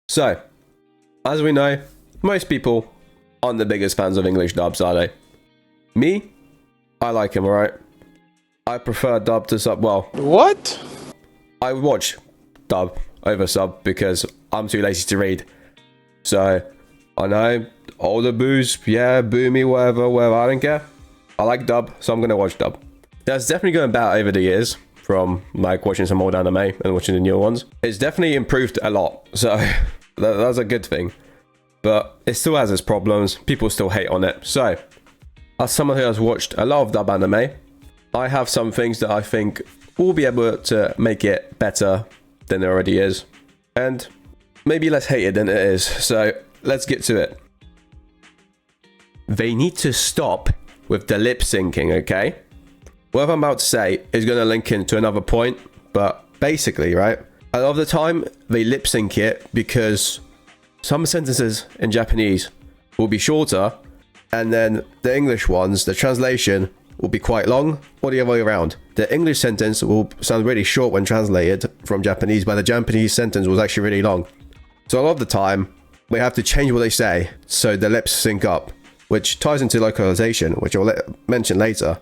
So, as we know, most people aren't the biggest fans of English dubs, are they? Me? I like him, alright? I prefer dub to sub. Well, What? I watch dub over sub because I'm too lazy to read. So, I know, all the boos, yeah, boo me, whatever, I don't care. I like dub, so I'm gonna watch dub. That's definitely going better over the years from like watching some old anime and watching the newer ones. It's definitely improved a lot, so that's a good thing. But it still has its problems. People still hate on it. So, as someone who has watched a lot of dub anime, I have some things that I think will be able to make it better than it already is. And maybe less hated than it is. So, let's get to it. They need to stop with the lip syncing, okay? What I'm about to say is going to link into another point, but basically, right? A lot of the time, they lip sync it because some sentences in Japanese will be shorter, and then the English ones, the translation will be quite long, or the other way around. The English sentence will sound really short when translated from Japanese, but the Japanese sentence was actually really long. So a lot of the time, we have to change what they say so the lips sync up, which ties into localization, which I'll mention later.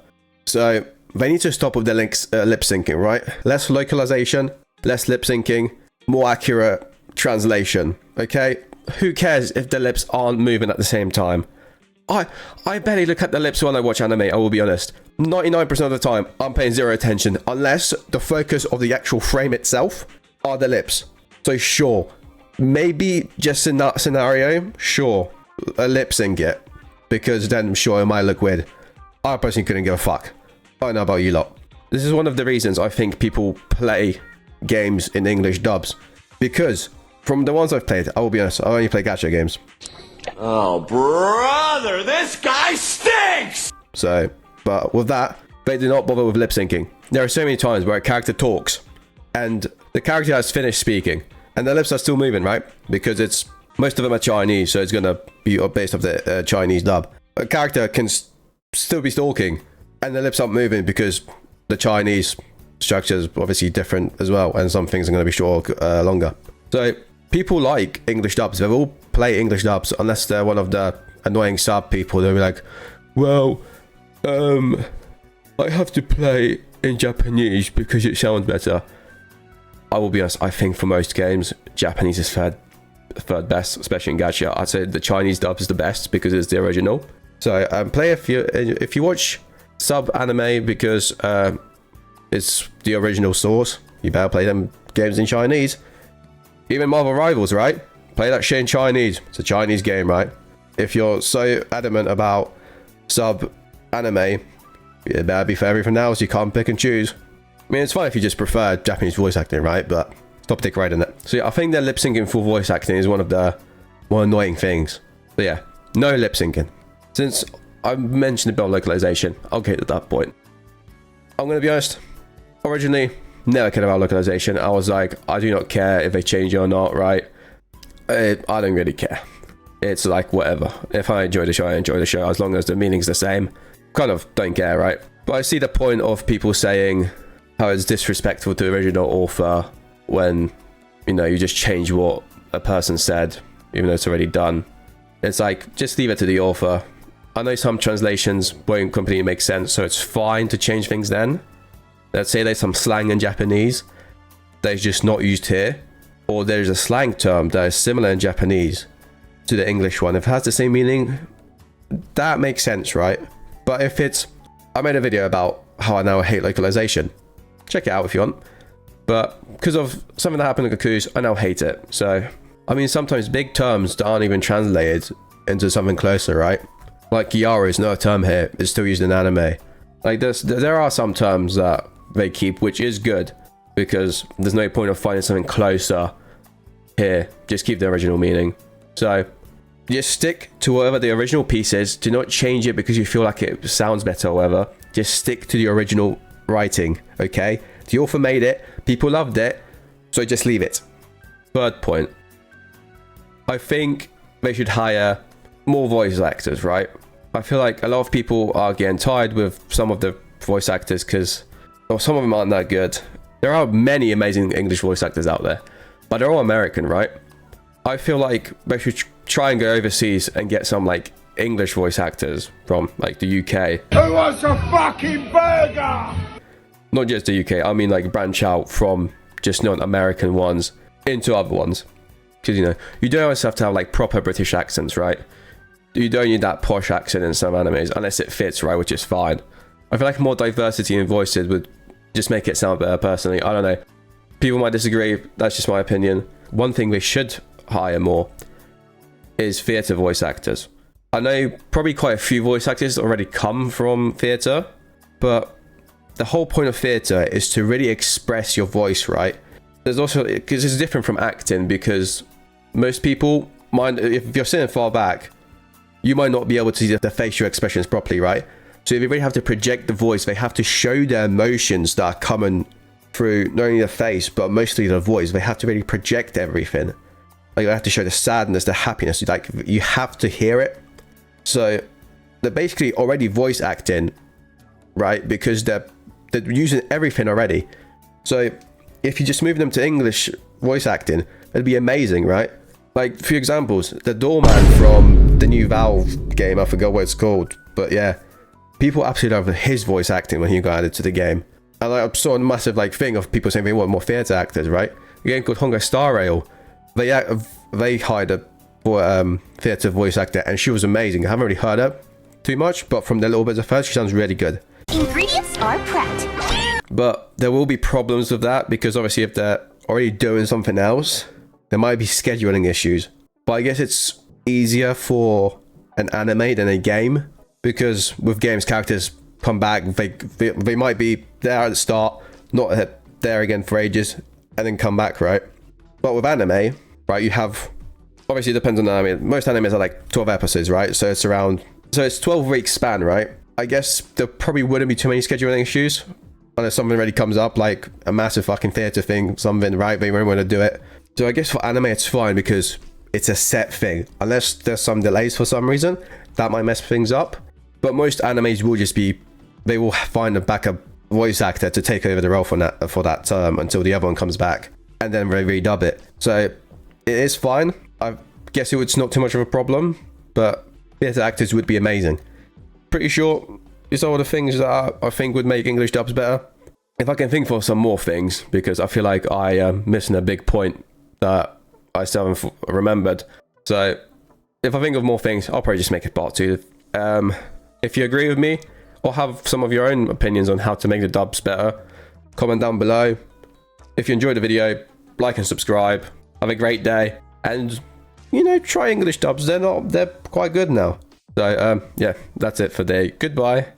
So they need to stop with the lip syncing, right? Less localization, less lip syncing, more accurate translation, okay? Who cares if the lips aren't moving at the same time? I barely look at the lips when I watch anime, I will be honest. 99% of the time, I'm paying zero attention, unless the focus of the actual frame itself are the lips. So sure, maybe just in that scenario, sure, a lip sync it, because then sure, it might look weird. I personally couldn't give a fuck. I don't know about you lot. This is one of the reasons I think people play games in English dubs, because from the ones I've played, I will be honest, I only play gacha games. Oh, brother, this guy stinks! So, but with that, they do not bother with lip syncing. There are so many times where a character talks, and the character has finished speaking, and the lips are still moving, right? Because most of them are Chinese, so it's gonna be based off the Chinese dub. A character can still be talking, and the lips aren't moving because the Chinese structure is obviously different as well, and some things are gonna be shorter, longer. So, people like English dubs. They all play English dubs unless they're one of the annoying sub people. They'll be like, well, I have to play in Japanese because it sounds better. I will be honest, I think for most games, Japanese is third best, especially in gacha. I'd say the Chinese dub is the best because it's the original. So play if you watch sub anime because it's the original source, you better play them games in Chinese. Even Marvel Rivals, right? Play that shit in Chinese. It's a Chinese game, right? If you're so adamant about sub anime, it better be for everything else. You can't pick and choose. I mean, it's fine if you just prefer Japanese voice acting, right? But stop dick riding it. So yeah, I think that lip syncing for voice acting is one of the more annoying things. But yeah, no lip syncing. Since I mentioned about localization, I'll get to that point. I'm gonna be honest. Originally, never cared about localization. I was like, I do not care if they change it or not, right? I don't really care. It's like whatever. If I enjoy the show, I enjoy the show, as long as the meaning's the same. Kind of don't care, right? But I see the point of people saying how it's disrespectful to the original author when, you know, you just change what a person said, even though it's already done. It's like, just leave it to the author. I know some translations won't completely make sense, so it's fine to change things then. Let's say there's some slang in Japanese that is just not used here, or there's a slang term that is similar in Japanese to the English one. If it has the same meaning, that makes sense, right? But if it's... I made a video about how I now hate localization. Check it out if you want. But because of something that happened in Goku's, I now hate it. So, I mean, sometimes big terms that aren't even translated into something closer, right? Like Gyaru is not a term here, it's still used in anime. Like there are some terms that they keep, which is good, because there's no point of finding something closer here. Just keep the original meaning. So just stick to whatever the original piece is. Do not change it because you feel like it sounds better or whatever. Just stick to the original writing, okay? The author made it, people loved it, so just leave it. Third point. I think they should hire more voice actors, right? I feel like a lot of people are getting tired with some of the voice actors because some of them aren't that good. There are many amazing English voice actors out there, but they're all American, right? I feel like they should try and go overseas and get some like English voice actors from like the UK. Who wants a fucking burger? Not just the UK, I mean like branch out from just non-American ones into other ones. Because, you know, you don't always have to have like proper British accents, right? You don't need that posh accent in some animes unless it fits, right? Which is fine. I feel like more diversity in voices would just make it sound better personally. I don't know. People might disagree. That's just my opinion. One thing they should hire more is theatre voice actors. I know probably quite a few voice actors already come from theatre, but the whole point of theatre is to really express your voice, right? There's also, because it's different from acting, because most people mind, if you're sitting far back, you might not be able to see the facial expressions properly, right? So if you really have to project the voice, they have to show their emotions that are coming through not only the face, but mostly the voice. They have to really project everything. Like, you have to show the sadness, the happiness, like you have to hear it. So they're basically already voice acting, right? Because they're using everything already. So if you just move them to English voice acting, it'd be amazing, right? Like, a few examples, the doorman from the new Valve game, I forgot what it's called, but yeah, people absolutely love his voice acting when he got added to the game. And I saw a massive like thing of people saying they want more theatre actors, right? A game called Honkai Star Rail, they hired a theatre voice actor, and she was amazing. I haven't really heard her too much, but from the little bits of her, she sounds really good. Ingredients are prepped. But there will be problems with that, because obviously if they're already doing something else, there might be scheduling issues. But I guess it's easier for an anime than a game, because with games, characters come back, they might be there at the start, not there again for ages, and then come back, right? But with anime, right, you have, obviously it depends on the anime. Most animes are like 12 episodes, right? So it's 12-week span, right? I guess there probably wouldn't be too many scheduling issues unless something really comes up, like a massive fucking theatre thing, something, right? They won't want to do it. So I guess for anime it's fine because it's a set thing. Unless there's some delays for some reason, that might mess things up. But most animes will just be, they will find a backup voice actor to take over the role for that term until the other one comes back, and then they redub it. So it is fine. I guess it's not too much of a problem, but theatre actors would be amazing. Pretty sure it's all the things that I think would make English dubs better. If I can think for some more things, because I feel like I am missing a big point that I still haven't remembered. So if I think of more things, I'll probably just make a part 2. If you agree with me, or have some of your own opinions on how to make the dubs better, comment down below. If you enjoyed the video, like and subscribe. Have a great day, and you know, try English dubs. They're quite good now. So yeah, that's it for today. Goodbye.